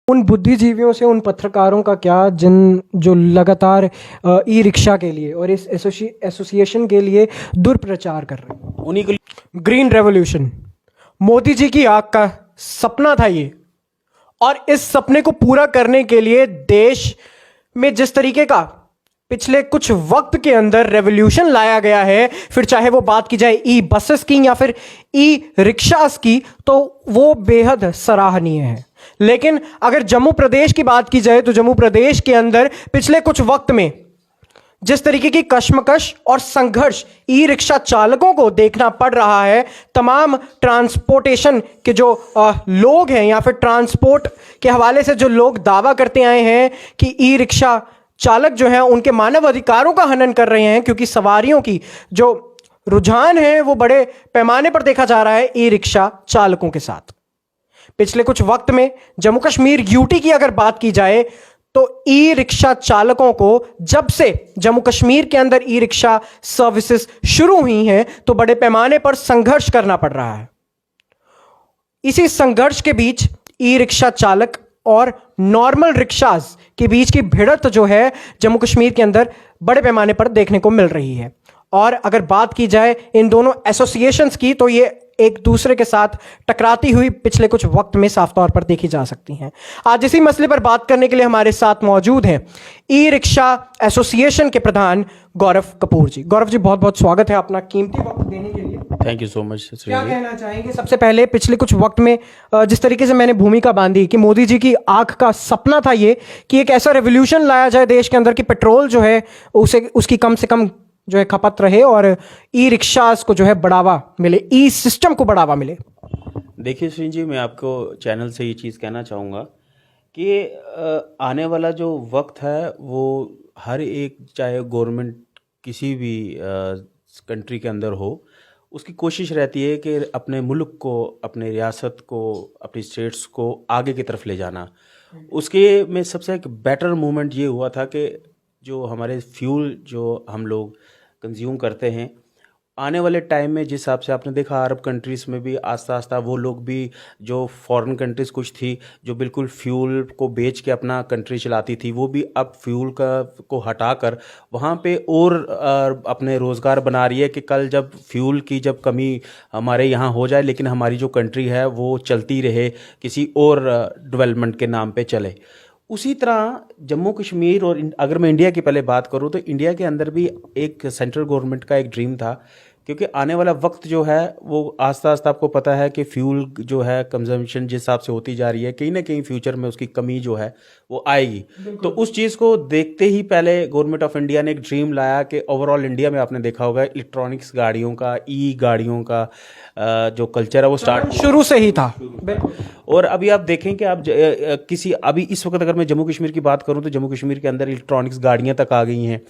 उन बुद्धिजीवियों से, उन पत्रकारों का क्या जो लगातार ई रिक्शा के लिए और इस एसोसिएशन के लिए दुष्प्रचार कर रहे हैं? उन्हीं के ग्रीन रेवोल्यूशन मोदी जी की आंख का सपना था ये, और इस सपने को पूरा करने के लिए देश में जिस तरीके का पिछले कुछ वक्त के अंदर रेवोल्यूशन लाया गया है, फिर चाहे वो बात की जाए ई बसेस की या फिर ई रिक्शास की, तो वो बेहद सराहनीय है। लेकिन अगर जम्मू प्रदेश की बात की जाए तो जम्मू प्रदेश के अंदर पिछले कुछ वक्त में जिस तरीके की कश्मकश और संघर्ष ई रिक्शा चालकों को देखना पड़ रहा है, तमाम ट्रांसपोर्टेशन के जो लोग हैं या फिर ट्रांसपोर्ट के हवाले से जो लोग दावा करते आए हैं कि ई रिक्शा चालक जो हैं उनके मानव अधिकारों का हनन कर रहे हैं, क्योंकि सवारियों की जो रुझान है वो बड़े पैमाने पर देखा जा रहा है ई रिक्शा चालकों के साथ। पिछले कुछ वक्त में जम्मू कश्मीर यूटी की अगर बात की जाए तो ई रिक्शा चालकों को जब से जम्मू कश्मीर के अंदर ई रिक्शा सर्विसेज शुरू हुई हैं तो बड़े पैमाने पर संघर्ष करना पड़ रहा है। इसी संघर्ष के बीच ई रिक्शा चालक और नॉर्मल रिक्शाज के बीच की भिड़ंत जो है जम्मू कश्मीर के अंदर बड़े पैमाने पर देखने को मिल रही है। और अगर बात की जाए इन दोनों एसोसिएशंस की तो ये एक दूसरे के साथ टकराती हुई पिछले कुछ वक्त में साफ तौर पर देखी जा सकती हैं। आज इसी मसले पर बात करने के लिए हमारे साथ मौजूद हैं ई रिक्शा एसोसिएशन के प्रधान गौरव कपूर जी। गौरव जी, बहुत बहुत स्वागत है अपना कीमती वक्त देने के लिए। Thank you so much. क्या कहना चाहेंगे सबसे पहले, पिछले कुछ वक्त में जिस तरीके से मैंने भूमिका बांधी कि मोदी जी की आंख का सपना था ये कि एक ऐसा रेवोल्यूशन लाया जाए देश के अंदर कि पेट्रोल जो है उसे उसकी कम से कम जो है खपत रहे और ई रिक्शास को जो है बढ़ावा मिले, ई सिस्टम को बढ़ावा मिले। देखिए सुनील जी, मैं आपको चैनल से ये चीज़ कहना चाहूँगा कि आने वाला जो वक्त है वो हर एक, चाहे गवर्नमेंट किसी भी कंट्री के अंदर हो, उसकी कोशिश रहती है कि अपने मुल्क को, अपने रियासत को, अपनी स्टेट्स को आगे की तरफ ले जाना। उसके में सबसे एक बेटर मूवमेंट ये हुआ था कि जो हमारे फ्यूल जो हम लोग कंज्यूम करते हैं, आने वाले टाइम में जिस हिसाब से आपने देखा अरब कंट्रीज़ में भी आस्ता आस्ता वो लोग भी, जो फॉरेन कंट्रीज़ कुछ थी जो बिल्कुल फ्यूल को बेच के अपना कंट्री चलाती थी, वो भी अब फ्यूल को हटाकर वहाँ पे और अपने रोज़गार बना रही है कि कल जब फ्यूल की जब कमी हमारे यहाँ हो जाए लेकिन हमारी जो कंट्री है वो चलती रहे, किसी और डेवलपमेंट के नाम पे चले। उसी तरह जम्मू कश्मीर और अगर मैं इंडिया की पहले बात करूँ तो इंडिया के अंदर भी एक सेंट्रल गवर्नमेंट का एक ड्रीम था, क्योंकि आने वाला वक्त जो है वो आस्ता आस्ता आपको पता है कि फ्यूल जो है कंजम्पशन जिस हिसाब से होती जा रही है, कहीं ना कहीं फ्यूचर में उसकी कमी जो है वो आएगी। तो उस चीज़ को देखते ही पहले गवर्नमेंट ऑफ इंडिया ने एक ड्रीम लाया कि ओवरऑल इंडिया में आपने देखा होगा इलेक्ट्रॉनिक्स गाड़ियों का, ई गाड़ियों का जो कल्चर है वो स्टार्ट शुरू से ही था। और अभी आप देखें कि आप किसी अभी इस वक्त अगर मैं जम्मू कश्मीर की बात करूं तो जम्मू कश्मीर के अंदर इलेक्ट्रॉनिक्स गाड़ियां तक आ गई हैं।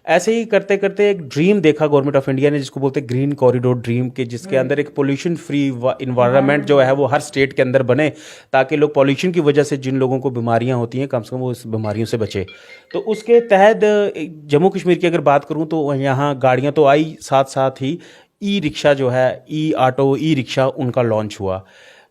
ऐसे ही करते करते एक ड्रीम देखा गवर्नमेंट ऑफ इंडिया ने जिसको बोलते हैं ग्रीन कॉरिडोर ड्रीम, के जिसके अंदर एक पोल्यूशन फ्री इन्वायरमेंट जो है वो हर स्टेट के अंदर बने, ताकि लोग पोल्यूशन की वजह से जिन लोगों को बीमारियां होती हैं कम से कम वो इस बीमारियों से बचे। तो उसके तहत जम्मू कश्मीर की अगर बात करूँ तो यहाँ गाड़ियाँ तो आई, साथ साथ ही ई रिक्शा जो है, ई ऑटो, ई रिक्शा उनका लॉन्च हुआ।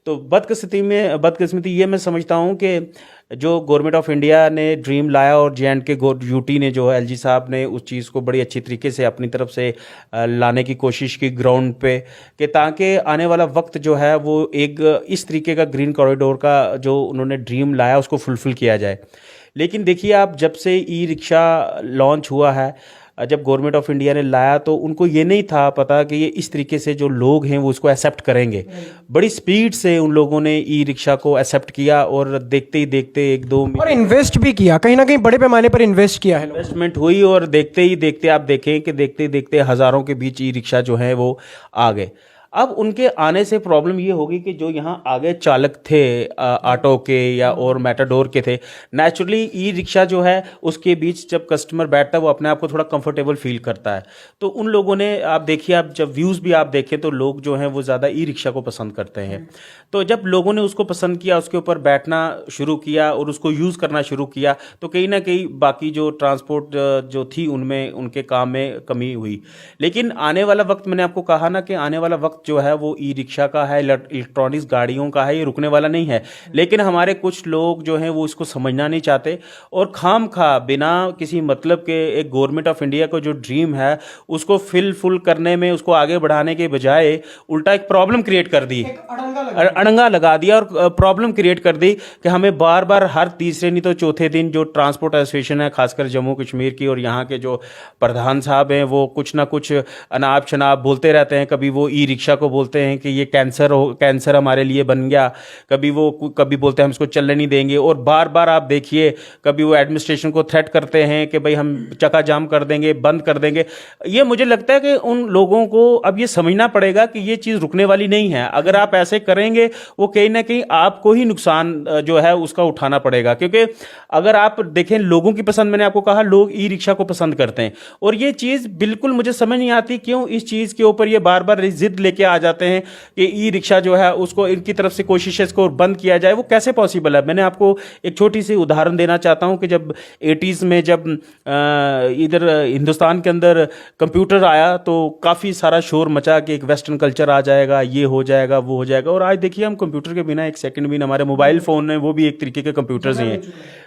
तो बदकिस्मती ये मैं समझता हूँ कि जो गवर्नमेंट ऑफ इंडिया ने ड्रीम लाया और J&K यूटी ने जो एलजी साहब ने उस चीज़ को बड़ी अच्छी तरीके से अपनी तरफ से लाने की कोशिश की ग्राउंड पे, कि ताकि आने वाला वक्त जो है वो एक इस तरीके का ग्रीन कॉरिडोर का जो उन्होंने ड्रीम लाया उसको फुलफिल किया जाए। लेकिन देखिए आप, जब से ई रिक्शा लॉन्च हुआ है, जब गवर्नमेंट ऑफ इंडिया ने लाया तो उनको ये नहीं था पता कि ये इस तरीके से जो लोग हैं वो इसको एक्सेप्ट करेंगे। बड़ी स्पीड से उन लोगों ने ई रिक्शा को एक्सेप्ट किया और देखते ही देखते एक दो और इन्वेस्ट भी किया, कहीं ना कहीं बड़े पैमाने पर इन्वेस्ट किया है, इन्वेस्टमेंट हुई और देखते ही देखते आप देखें कि देखते ही देखते हज़ारों के बीच ई रिक्शा जो है वो आ गए। अब उनके आने से प्रॉब्लम ये होगी कि जो यहाँ आगे चालक थे ऑटो के या और मैटाडोर के थे, नेचुरली ई रिक्शा जो है उसके बीच जब कस्टमर बैठता है वो अपने आप को थोड़ा कंफर्टेबल फील करता है। तो उन लोगों ने, आप देखिए, आप जब व्यूज़ भी आप देखें तो लोग जो हैं वो ज़्यादा ई रिक्शा को पसंद करते हैं। तो जब लोगों ने उसको पसंद किया, उसके ऊपर बैठना शुरू किया और उसको यूज़ करना शुरू किया, तो कहीं ना कहीं बाकी जो ट्रांसपोर्ट जो थी उनमें, उनके काम में कमी हुई। लेकिन आने वाला वक्त, मैंने आपको कहा ना कि आने वाला वक्त जो है वो ई रिक्शा का है, इलेक्ट्रॉनिक्स गाड़ियों का है, ये रुकने वाला नहीं है। लेकिन हमारे कुछ लोग जो हैं वो इसको समझना नहीं चाहते और खाम खा बिना किसी मतलब के एक गवर्नमेंट ऑफ इंडिया को जो ड्रीम है उसको फुल करने में, उसको आगे बढ़ाने के बजाय उल्टा एक प्रॉब्लम क्रिएट कर दी, अड़ंगा लगा दिया और प्रॉब्लम क्रिएट कर दी कि हमें बार बार हर तीसरे नहीं तो चौथे दिन जो ट्रांसपोर्ट एसोसिएशन है खासकर जम्मू कश्मीर की और यहाँ के जो प्रधान साहब हैं वो कुछ ना कुछ अनाप शनाप बोलते रहते हैं। कभी वो ई रिक्शा को बोलते हैं कि ये कैंसर हमारे लिए बन गया, कभी बोलते हैं हम इसको चलने नहीं देंगे, और बार बार आप देखिए कभी वो एडमिनिस्ट्रेशन को थ्रेट करते हैं कि भाई हम चक्का जाम कर देंगे, बंद कर देंगे। ये मुझे लगता है कि उन लोगों को अब ये समझना पड़ेगा कि ये चीज़ रुकने वाली नहीं है। अगर आप ऐसे करेंगे वो कहीं ना कहीं आपको ही नुकसान जो है उसका उठाना पड़ेगा, क्योंकि अगर आप देखें लोगों की पसंद, मैंने आपको कहा लोग ई रिक्शा को पसंद करते हैं और ये चीज़ बिल्कुल मुझे समझ नहीं आती क्यों इस चीज़ के ऊपर ये बार बार जिद लेके आ जाते हैं कि ई रिक्शा जो है उसको इनकी तरफ से कोशिश है इसको बंद किया जाए। वो कैसे पॉसिबल है? मैंने आपको एक छोटी सी उदाहरण देना चाहता हूं कि जब 80s में जब इधर हिंदुस्तान के अंदर कंप्यूटर आया तो काफ़ी सारा शोर मचा कि एक वेस्टर्न कल्चर आ जाएगा, ये हो जाएगा, वो हो जाएगा, और आज देखिए हम कंप्यूटर के बिना एक सेकंड भी, हमारे मोबाइल फ़ोन है वो भी एक तरीके के कंप्यूटर्स ही हैं।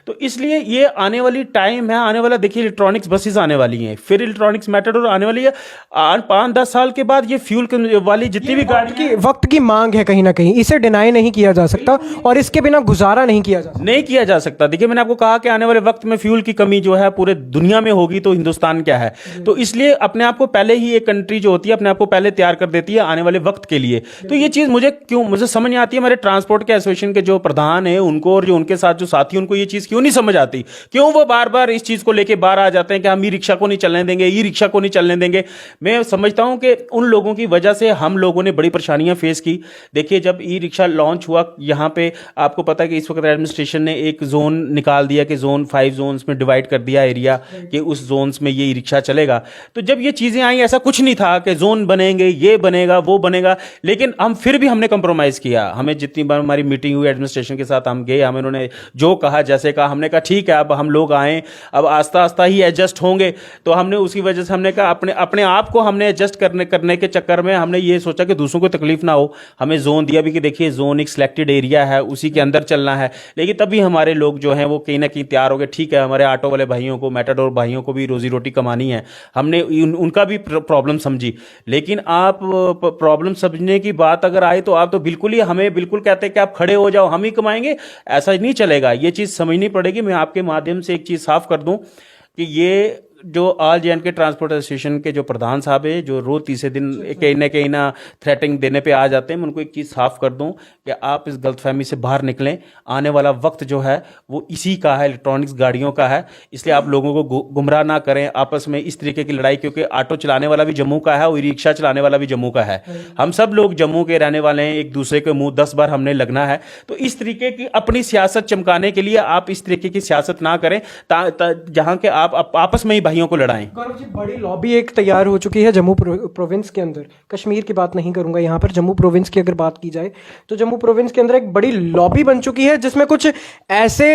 तो इसलिए ये आने वाली टाइम है, आने वाला देखिए इलेक्ट्रॉनिक्स बसेस आने वाली हैं, फिर इलेक्ट्रॉनिक्स मेटाडोर आने वाली है। 5-10 साल के बाद ये फ्यूल वाली जितनी भी गाड़ी वक्त की मांग है कहीं ना कहीं, इसे डिनाई नहीं किया जा सकता और इसके बिना गुजारा नहीं किया जा सकता। देखिए मैंने आपको कहा कि आने वाले वक्त में फ्यूल की कमी जो है पूरे दुनिया में होगी तो हिंदुस्तान क्या है। तो इसलिए अपने आप को पहले ही एक कंट्री जो होती है अपने आप को पहले तैयार कर देती है आने वाले वक्त के लिए। तो ये चीज़ मुझे समझ नहीं आती है। हमारे ट्रांसपोर्ट के एसोसिएशन के जो प्रधान है उनको और जो उनके साथ जो साथी उनको ये चीज़ क्यों नहीं समझ आती, क्यों वो बार बार इस चीज़ को लेके बाहर आ जाते हैं कि हम ई रिक्शा को नहीं चलने देंगे, ई रिक्शा को नहीं चलने देंगे। मैं समझता हूं कि उन लोगों की वजह से हम लोगों ने बड़ी परेशानियां फेस की। देखिए जब ई रिक्शा लॉन्च हुआ यहाँ पे, आपको पता है कि इस वक्त एडमिनिस्ट्रेशन ने एक जोन निकाल दिया कि जोन 5 जोन्स में डिवाइड कर दिया एरिया कि उस जोन्स में ये ई रिक्शा चलेगा। तो जब ये चीज़ें आई ऐसा कुछ नहीं था कि जोन बनेंगे, ये बनेगा, वो बनेगा, लेकिन हम फिर भी हमने कंप्रोमाइज़ किया। हमें जितनी बार हमारी मीटिंग हुई एडमिनिस्ट्रेशन के साथ, हम गए, हमें उन्होंने जो कहा जैसे कहा, हमने कहा ठीक है अब हम लोग आए, अब आस्ता आस्ता ही एडजस्ट होंगे। तो हमने उसी वजह से हमने कहा अपने आप को हमने एडजस्ट करने के चक्कर में हमने ये सोचा कि दूसरों को तकलीफ ना हो, हमें जोन दिया भी कि देखिए जोन एक सिलेक्टेड एरिया है, उसी के अंदर चलना है। लेकिन तभी हमारे लोग जो हैं वो कहीं ना कहीं तैयार हो गए, ठीक है हमारे ऑटो वाले भाइयों को, मेटाडोर भाइयों को भी रोजी रोटी कमानी है, हमने उनका भी प्रॉब्लम समझी। लेकिन आप प्रॉब्लम समझने की बात अगर आए तो आप तो बिल्कुल ही हमें बिल्कुल कहते हैं कि आप खड़े हो जाओ हम ही कमाएंगे, ऐसा नहीं चलेगा। ये चीज़ समझनी पड़ेगी। मैं आपके माध्यम से एक चीज़ साफ कर दूं कि ये जो ऑल जे.एंड.के ट्रांसपोर्ट एसोसिएशन के जो प्रधान साहब है जो रोज तीसरे दिन कहीं ना थ्रेटिंग देने पे आ जाते हैं, मैं उनको एक चीज़ साफ कर दूं कि आप इस गलतफहमी से बाहर निकलें। आने वाला वक्त जो है वो इसी का है, इलेक्ट्रॉनिक्स गाड़ियों का है। इसलिए आप लोगों को गुमराह ना करें आपस में इस तरीके की लड़ाई, क्योंकि ऑटो चलाने वाला भी जम्मू का है और रिक्शा चलाने वाला भी जम्मू का है। हम सब लोग जम्मू के रहने वाले हैं, एक दूसरे के मुंह 10 बार हमने लगना है। तो इस तरीके की अपनी सियासत चमकाने के लिए आप इस तरीके की सियासत ना करें जहां के आप आपस में ही भाइयों को लड़ाएं। गौरव जी, बड़ी लॉबी एक तैयार हो चुकी है जम्मू प्रोविंस के अंदर। कश्मीर की बात नहीं करूंगा यहाँ पर, जम्मू प्रोविंस की अगर बात की जाए तो जम्मू प्रोविंस के अंदर एक बड़ी लॉबी बन चुकी है जिसमें कुछ ऐसे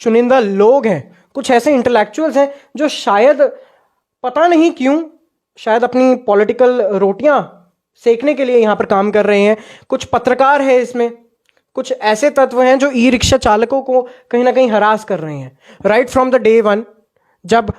चुनिंदा लोग हैं, कुछ ऐसे इंटेलेक्चुअल्स हैं जो शायद पता नहीं क्यों, शायद अपनी पॉलिटिकल रोटियां सेकने के लिए यहाँ पर काम कर रहे हैं। कुछ पत्रकार हैं इसमें, कुछ ऐसे तत्व हैं जो ई रिक्शा चालकों को कहीं ना कहीं हरास कर रहे हैं। Right from the day one जब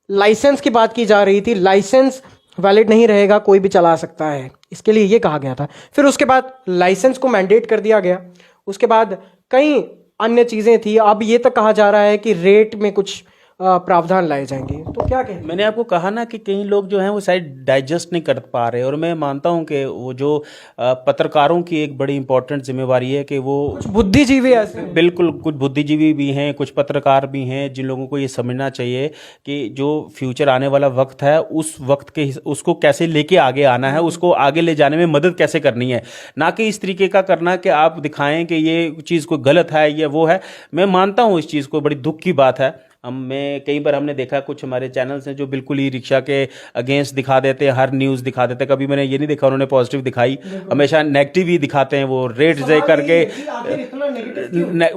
लाइसेंस की बात की जा रही थी, लाइसेंस वैलिड नहीं रहेगा, कोई भी चला सकता है, इसके लिए ये कहा गया था। फिर उसके बाद लाइसेंस को मैंडेट कर दिया गया, उसके बाद कई अन्य चीज़ें थी। अब ये तक कहा जा रहा है कि रेट में कुछ प्रावधान लाए जाएंगे। तो क्या कहें? मैंने आपको कहा ना कि कई लोग जो हैं वो शायद डाइजेस्ट नहीं कर पा रहे, और मैं मानता हूं कि वो जो पत्रकारों की एक बड़ी इंपॉर्टेंट जिम्मेवारी है कि वो कुछ बुद्धिजीवी ऐसे, बिल्कुल कुछ बुद्धिजीवी भी हैं, कुछ पत्रकार भी हैं जिन लोगों को ये समझना चाहिए कि जो फ्यूचर आने वाला वक्त है उस वक्त के उसको कैसे लेके आगे आना है, उसको आगे ले जाने में मदद कैसे करनी है, ना कि इस तरीके का करना कि आप दिखाएं कि ये चीज़ कोई गलत है या वो है। मैं मानता हूँ इस चीज़ को, बड़ी दुख की बात है, मैं कई बार हमने देखा कुछ हमारे चैनल्स हैं जो बिल्कुल ई रिक्शा के अगेंस्ट दिखा देते हैं, हर न्यूज़ दिखा देते हैं। कभी मैंने ये नहीं देखा उन्होंने पॉजिटिव दिखाई, हमेशा नेगेटिव ही दिखाते हैं वो रेट दे करके।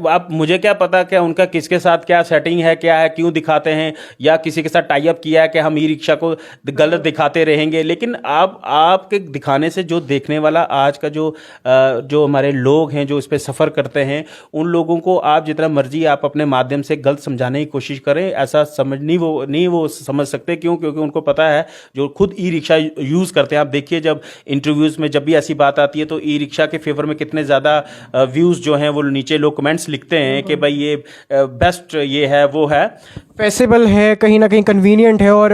आप मुझे क्या पता क्या उनका किसके साथ क्या सेटिंग है, क्या है, क्यों दिखाते हैं, या किसी के साथ टाई अप किया है कि हम ई रिक्शा को गलत दिखाते रहेंगे। लेकिन आप आपके दिखाने से जो देखने वाला आज का जो हमारे लोग हैं जो इस पे सफ़र करते हैं, उन लोगों को आप जितना मर्जी आप अपने माध्यम से गलत समझाने की कोशिश करें, ऐसा समझ नहीं वो समझ सकते। क्यों? क्योंकि उनको पता है, जो खुद ई रिक्शा यूज़ करते हैं। आप देखिए जब इंटरव्यूज़ में जब भी ऐसी बात आती है तो ई रिक्शा के फेवर में कितने ज़्यादा व्यूज़ जो हैं वो नीचे लोग कमेंट्स लिखते हैं कि भाई ये बेस्ट ये है वो है, फेसिबल है, कहीं ना कहीं कन्वीनियंट है और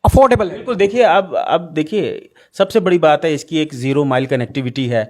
अफोर्डेबल है। बिल्कुल। देखिए अब देखिए सबसे बड़ी बात है इसकी एक 0 माइल कनेक्टिविटी है।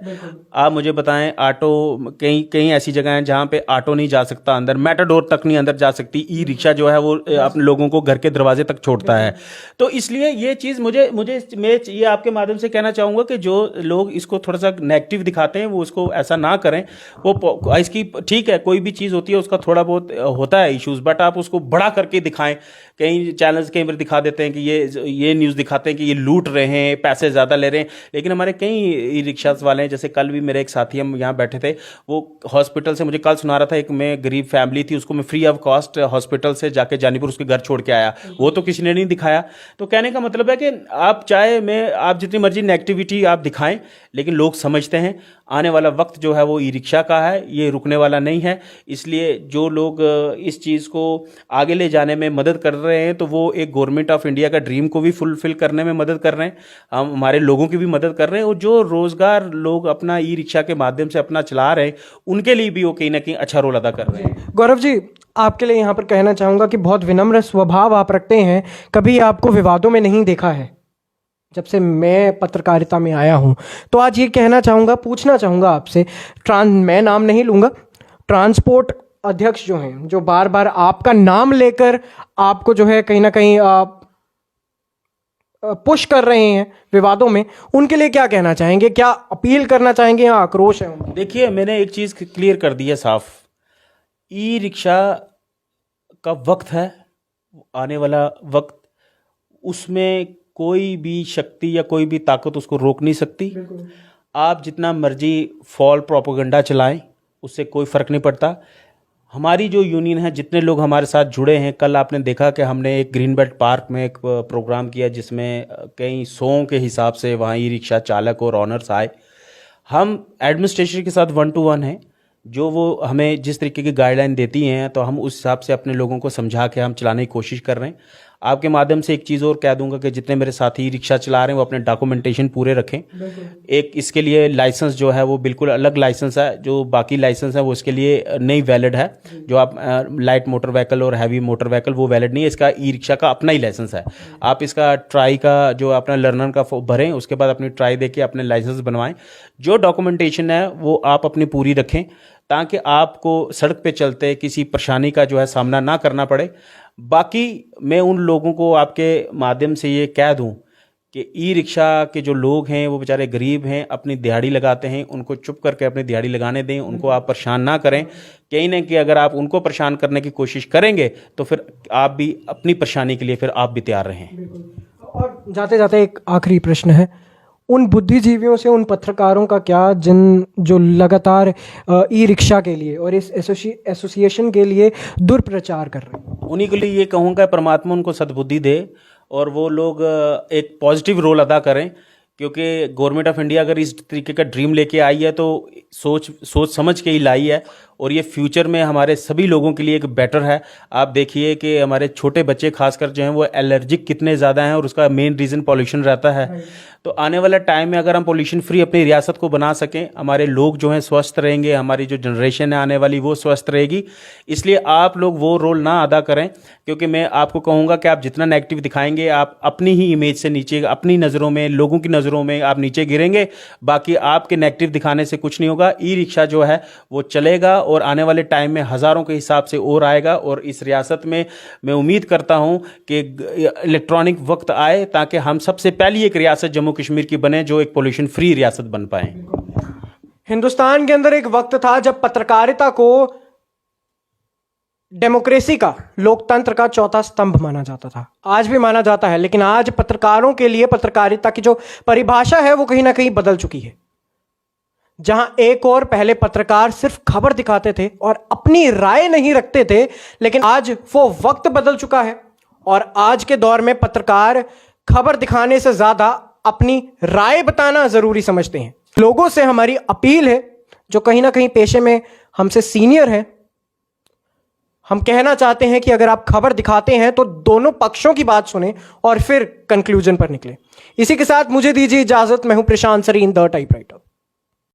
आप मुझे बताएं, ऑटो कहीं कहीं ऐसी जगह हैं जहां पे ऑटो नहीं जा सकता अंदर, मेटाडोर तक नहीं अंदर जा सकती, ई रिक्शा जो है वो अपने लोगों को घर के दरवाजे तक छोड़ता है। तो इसलिए ये चीज़ मैं ये आपके माध्यम से कहना चाहूँगा कि जो लोग इसको थोड़ा सा नेगेटिव दिखाते हैं वो उसको ऐसा ना करें। वो इसकी ठीक है, कोई भी चीज़ होती है उसका थोड़ा बहुत होता है इश्यूज़, बट आप उसको बड़ा करके दिखाएं। कई चैनल्स कई बार दिखा देते हैं कि ये न्यूज़ दिखाते हैं कि ये लूट रहे हैं, पैसे ज़्यादा ले रहे हैं। लेकिन हमारे कई ई रिक्शास वाले हैं, जैसे कल भी मेरे एक साथी हम यहाँ बैठे थे, वो हॉस्पिटल से मुझे कल सुना रहा था, एक मैं गरीब फैमिली थी उसको मैं फ्री ऑफ कॉस्ट हॉस्पिटल से जाके जानीपुर उसके घर छोड़ के आया, वो तो किसी ने नहीं दिखाया। तो कहने का मतलब है कि आप आप जितनी मर्जी नेगेटिविटी आप दिखाएं, लेकिन लोग समझते हैं आने वाला वक्त जो है वो ई रिक्शा का है, ये रुकने वाला नहीं है। इसलिए जो लोग इस चीज़ को आगे ले जाने में मदद कर रहे हैं तो वो एक गवर्नमेंट ऑफ इंडिया का ड्रीम को भी फुलफिल करने में मदद कर रहे हैं, हम हमारे लोगों की भी मदद कर रहे हैं। और जो रोज़गार लोग अपना ई रिक्शा के माध्यम से अपना चला रहे हैं उनके लिए भी वो कहीं ना कहीं अच्छा रोल अदा कर रहे हैं। गौरव जी, आपके लिए यहाँ पर कहना चाहूँगा कि बहुत विनम्र स्वभाव आप रखते हैं, कभी आपको विवादों में नहीं देखा है जब से मैं पत्रकारिता में आया हूँ। तो आज ये कहना चाहूँगा, पूछना चाहूँगा आपसे, मैं नाम नहीं लूँगा, ट्रांसपोर्ट अध्यक्ष जो हैं, जो बार बार आपका नाम लेकर आपको जो है कहीं ना कहीं पुश कर रहे हैं विवादों में, उनके लिए क्या कहना चाहेंगे? क्या अपील करना चाहेंगे या आक्रोश है उनका? देखिए, मैंने एक चीज़ क्लियर कर दी है साफ, ई रिक्शा का वक्त है, आने वाला वक्त, उसमें कोई भी शक्ति या कोई भी ताकत उसको रोक नहीं सकती। आप जितना मर्जी फॉल प्रोपेगेंडा चलाएं, उससे कोई फ़र्क नहीं पड़ता। हमारी जो यूनियन है, जितने लोग हमारे साथ जुड़े हैं, कल आपने देखा कि हमने एक ग्रीन बेल्ट पार्क में एक प्रोग्राम किया जिसमें कई 100 के हिसाब से वहाँ ई रिक्शा चालक और ऑनर्स आए। हम एडमिनिस्ट्रेशन के साथ 1 to 1 हैं, जो वो हमें जिस तरीके की गाइडलाइन देती हैं तो हम उस हिसाब से अपने लोगों को समझा के हम चलाने की कोशिश कर रहे हैं। आपके माध्यम से एक चीज़ और कह दूंगा कि जितने मेरे साथी रिक्शा चला रहे हैं वो अपने डॉक्यूमेंटेशन पूरे रखें। एक इसके लिए लाइसेंस जो है वो बिल्कुल अलग लाइसेंस है, जो बाकी लाइसेंस है वो इसके लिए नहीं वैलिड है। जो आप लाइट मोटर व्हीकल और हैवी मोटर व्हीकल वो वैलिड नहीं है, इसका ई रिक्शा का अपना ही लाइसेंस है। आप इसका ट्राई का जो अपना लर्नर का भरें, उसके बाद अपनी ट्राई देके अपने लाइसेंस बनवाएं। जो डॉक्यूमेंटेशन है वो आप अपनी पूरी रखें ताकि आपको सड़क पे चलते किसी परेशानी का जो है सामना ना करना पड़े। बाकी मैं उन लोगों को आपके माध्यम से ये कह दूं कि ई रिक्शा के जो लोग हैं वो बेचारे गरीब हैं, अपनी दिहाड़ी लगाते हैं, उनको चुप करके अपनी दिहाड़ी लगाने दें, उनको आप परेशान ना करें। कहीं ना कि अगर आप उनको परेशान करने की कोशिश करेंगे तो फिर आप भी अपनी परेशानी के लिए फिर आप भी तैयार रहें। और जाते जाते एक आखिरी प्रश्न है, उन बुद्धिजीवियों से, उन पत्रकारों का क्या जो लगातार ई रिक्शा के लिए और इस एसोसिएशन के लिए दुष्प्रचार कर रहे हैं? उन्हीं के लिए ये कहूँगा परमात्मा उनको सद्बुद्धि दे और वो लोग एक पॉजिटिव रोल अदा करें, क्योंकि गवर्नमेंट ऑफ इंडिया अगर इस तरीके का ड्रीम लेके आई है तो सोच समझ के ही लाई है और ये फ्यूचर में हमारे सभी लोगों के लिए एक बेटर है। आप देखिए कि हमारे छोटे बच्चे खासकर जो हैं वो एलर्जिक कितने ज़्यादा हैं और उसका मेन रीज़न पॉल्यूशन रहता है। तो आने वाला टाइम में अगर हम पॉल्यूशन फ्री अपनी रियासत को बना सकें, हमारे लोग जो हैं स्वस्थ रहेंगे, हमारी जो जनरेशन है आने वाली वो स्वस्थ रहेगी। इसलिए आप लोग वो रोल ना अदा करें, क्योंकि मैं आपको कहूँगा कि आप जितना नेगेटिव दिखाएंगे आप अपनी ही इमेज से नीचे, अपनी नज़रों में, लोगों की नज़रों में आप नीचे गिरेंगे। बाकी आपके नेगेटिव दिखाने से कुछ नहीं होगा। ई रिक्शा जो है वो चलेगा और आने वाले टाइम में हज़ारों के हिसाब से और आएगा। और इस रियासत में मैं उम्मीद करता हूं कि इलेक्ट्रॉनिक वक्त आए ताकि हम सबसे पहली एक रियासत जम्मू कश्मीर की बने जो एक पोल्यूशन फ्री रियासत बन पाए। हिंदुस्तान के अंदर एक वक्त था जब पत्रकारिता को डेमोक्रेसी का, लोकतंत्र का चौथा स्तंभ माना जाता था, आज भी माना जाता है। लेकिन आज पत्रकारों के लिए पत्रकारिता की जो परिभाषा है वो कहीं ना कहीं बदल चुकी है। जहां एक और पहले पत्रकार सिर्फ खबर दिखाते थे और अपनी राय नहीं रखते थे, लेकिन आज वो वक्त बदल चुका है और आज के दौर में पत्रकार खबर दिखाने से ज्यादा अपनी राय बताना जरूरी समझते हैं। लोगों से हमारी अपील है, जो कहीं ना कहीं पेशे में हमसे सीनियर हैं, हम कहना चाहते हैं कि अगर आप खबर दिखाते हैं तो दोनों पक्षों की बात सुने और फिर कंक्लूजन पर निकले। इसी के साथ मुझे दीजिए इजाजत। मैं हूं प्रशांत सरीन, द टाइपराइटर।